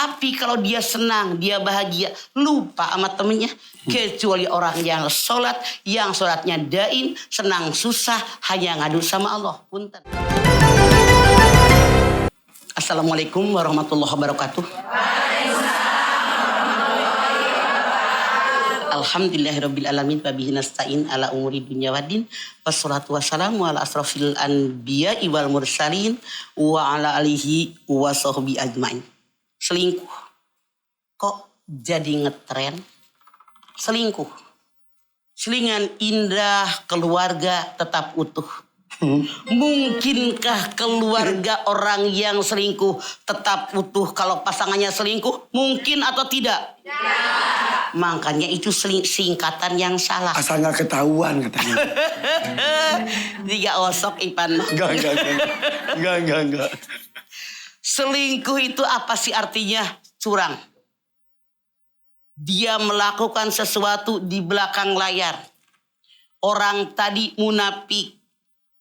Tapi kalau dia senang, dia bahagia, lupa sama temennya. Kecuali orang yang sholat, yang sholatnya daim, senang susah, hanya ngadu sama Allah. Punten. Assalamualaikum warahmatullahi wabarakatuh. Alhamdulillahirabbil alamin wa bihi nasta'in ala umuri dunya waddin. Wassalatu wassalamu ala asrofil anbiya'i wal mursalin wa ala alihi wa sahbihi ajmain. Selingkuh kok jadi ngetren? Selingkuh. Selingan indah, keluarga tetap utuh. Mungkinkah keluarga orang yang selingkuh tetap utuh kalau pasangannya selingkuh? Mungkin atau tidak? Ya. Makanya itu singkatan yang salah. Asal nggak ketahuan katanya. Tiga osok Ipan. Enggak. Selingkuh itu apa sih artinya? Curang. Dia melakukan sesuatu di belakang layar. Orang tadi munafik.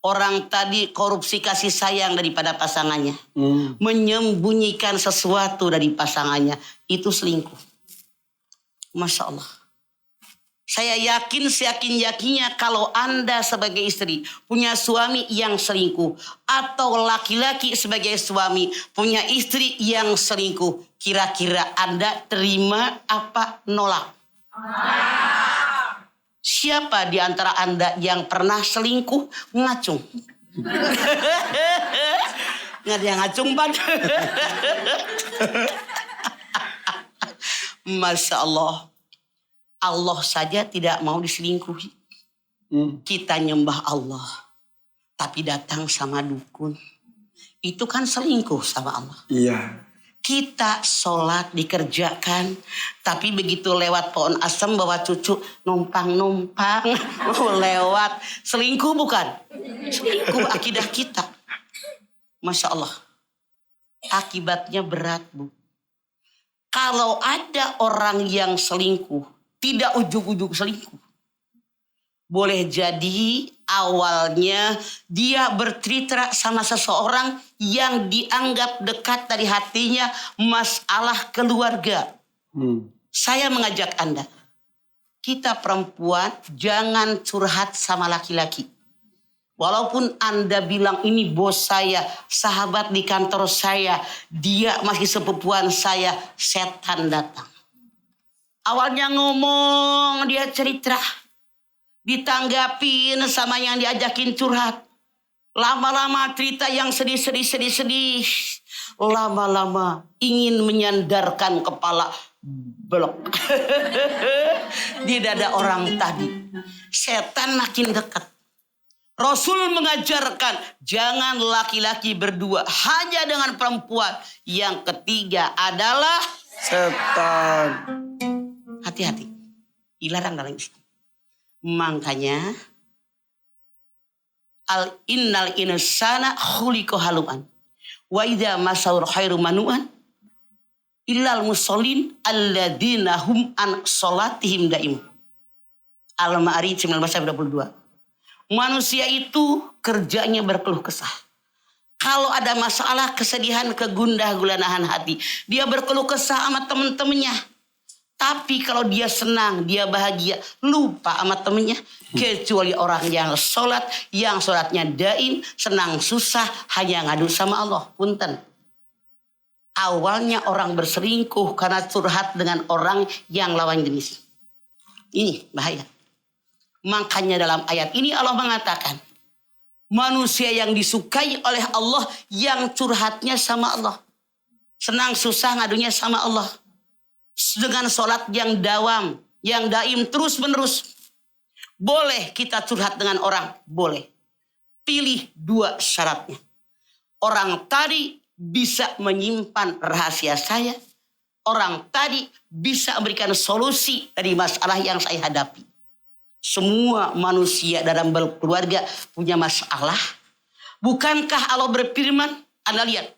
Orang tadi korupsi kasih sayang daripada pasangannya. Menyembunyikan sesuatu dari pasangannya. Itu selingkuh. Masya Allah. Saya yakin seyakin-yakinnya kalau Anda sebagai istri punya suami yang selingkuh. Atau laki-laki sebagai suami punya istri yang selingkuh. Kira-kira Anda terima apa nolak? Siapa di antara Anda yang pernah selingkuh? Ngacung. Nggak ada yang ngacung, Pak. Masya Allah. Allah saja tidak mau diselingkuhi. Kita nyembah Allah. Tapi datang sama dukun. Itu kan selingkuh sama Allah. Iya. Kita sholat dikerjakan. Tapi begitu lewat pohon asem bawa cucu. Numpang-numpang. Lewat. Selingkuh bukan? Selingkuh akidah kita. Masya Allah. Akibatnya berat, Bu. Kalau ada orang yang selingkuh. Tidak ujug-ujug selingkuh. Boleh jadi awalnya dia bercerita sama seseorang yang dianggap dekat dari hatinya masalah keluarga. Saya mengajak Anda. Kita perempuan jangan curhat sama laki-laki. Walaupun Anda bilang ini bos saya, sahabat di kantor saya, dia masih sepupuan saya, setan datang. Awalnya ngomong, dia cerita. Ditanggapin sama yang diajakin curhat. Lama-lama cerita yang sedih. Lama-lama ingin menyandarkan kepala belok. Di dada orang tadi. Setan makin dekat. Rasul mengajarkan jangan laki-laki berdua. Hanya dengan perempuan. Yang ketiga adalah Setan. Hati-hati. Dilarang dalam Islam. Makanya innal insana khuliqa haluan. Wa idza masaur khairu manuan illal musallin alladzina hum an salatihim daim. Al-Ma'arij 1922. Manusia itu kerjanya berkeluh kesah. Kalau ada masalah, kesedihan, kegundah gulanahan hati, dia berkeluh kesah sama teman-temannya. Tapi kalau dia senang, dia bahagia, lupa sama temennya. Kecuali orang yang sholat, yang sholatnya daim, senang susah, hanya ngadu sama Allah. Punten. Awalnya orang berselingkuh karena curhat dengan orang yang lawan jenis. Ini bahaya. Makanya dalam ayat ini Allah mengatakan, manusia yang disukai oleh Allah, yang curhatnya sama Allah. Senang susah ngadunya sama Allah. Dengan sholat yang dawam, yang daim terus menerus. Boleh kita curhat dengan orang? Boleh. Pilih dua syaratnya. Orang tadi bisa menyimpan rahasia saya. Orang tadi bisa memberikan solusi dari masalah yang saya hadapi. Semua manusia dalam berkeluarga punya masalah. Bukankah Allah berfirman? Anda lihat.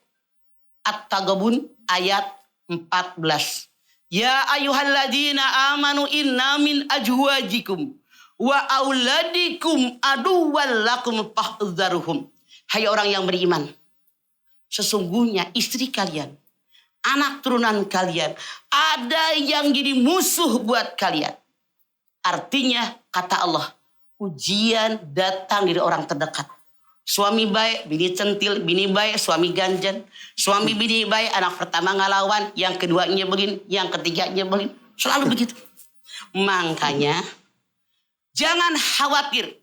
At-Taghabun ayat 14. Ya ayyuhalladzina amanu inna min ajwajikum wa auladikum aduwwal lakum fahdharuhum. Hai orang yang beriman, sesungguhnya istri kalian, anak turunan kalian. Ada yang jadi musuh buat kalian. Artinya kata Allah, ujian datang dari orang terdekat. Suami baik, bini centil, bini baik, suami ganjen. Suami bini baik, anak pertama ngelawan, yang kedua nyebelin, yang ketiga nyebelin. Selalu begitu. Makanya jangan khawatir.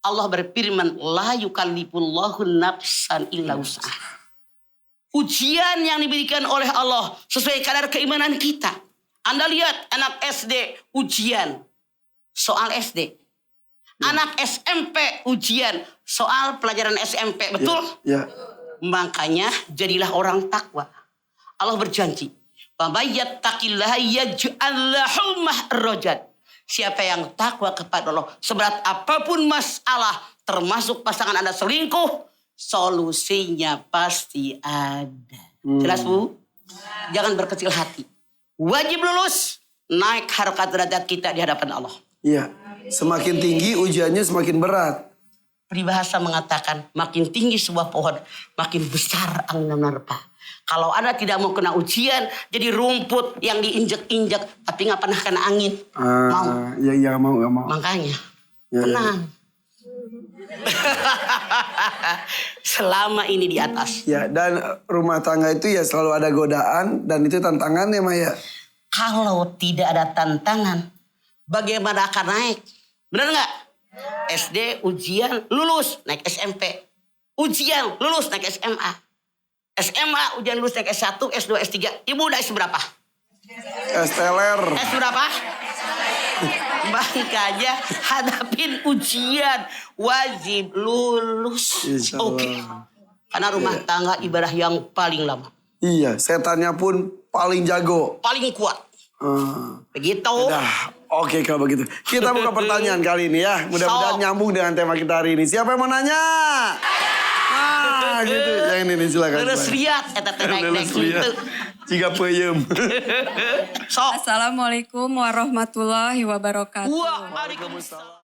Allah berfirman, la yukallifullahu nafsan illa wus'aha. Ujian yang diberikan oleh Allah sesuai kadar keimanan kita. Anda lihat anak SD ujian soal SD. Anak SMP ujian soal pelajaran SMP. Betul? Ya. Makanya jadilah orang takwa. Allah berjanji. وَمَن يَتَّقِ اللَّهَ يَجْعَل لَّهُ مَخْرَجًا. Siapa yang takwa kepada Allah, seberat apapun masalah, termasuk pasangan Anda selingkuh, solusinya pasti ada. Jelas Bu? Jangan berkecil hati. Wajib lulus, naik harkat derajat kita di hadapan Allah. Iya. Semakin tinggi ujiannya semakin berat. Peribahasa mengatakan, makin tinggi sebuah pohon, makin besar angin menerpa. Kalau Anda tidak mau kena ujian, jadi rumput yang diinjek-injek, tapi nggak pernah kena angin. Mau? Iya, gak mau. Makanya, Ya, tenang. Selama ini di atas. Ya, dan rumah tangga itu ya selalu ada godaan dan itu tantangannya Maya. Kalau tidak ada tantangan, bagaimana akan naik? Benar nggak? SD ujian lulus naik SMP. Ujian lulus naik SMA. SMA ujian lulus naik S1, S2, S3. Ibu udah S berapa? Esteler. S berapa? Makanya hadapin ujian. Wajib lulus. Insya Allah. Oke. Karena rumah tangga ibadah yang paling lama. Iya, setannya pun paling jago. Paling kuat. Begitu. Udah, oke kalau begitu. Kita buka pertanyaan kali ini ya. Mudah-mudahan nyambung dengan tema kita hari ini. Siapa yang mau nanya? Gitu. Yang ini silakan. Lulus lihat. Eta teh naik-naik gitu. Jika peyem. Sok. Assalamualaikum warahmatullahi wabarakatuh. Waalaikumsalam.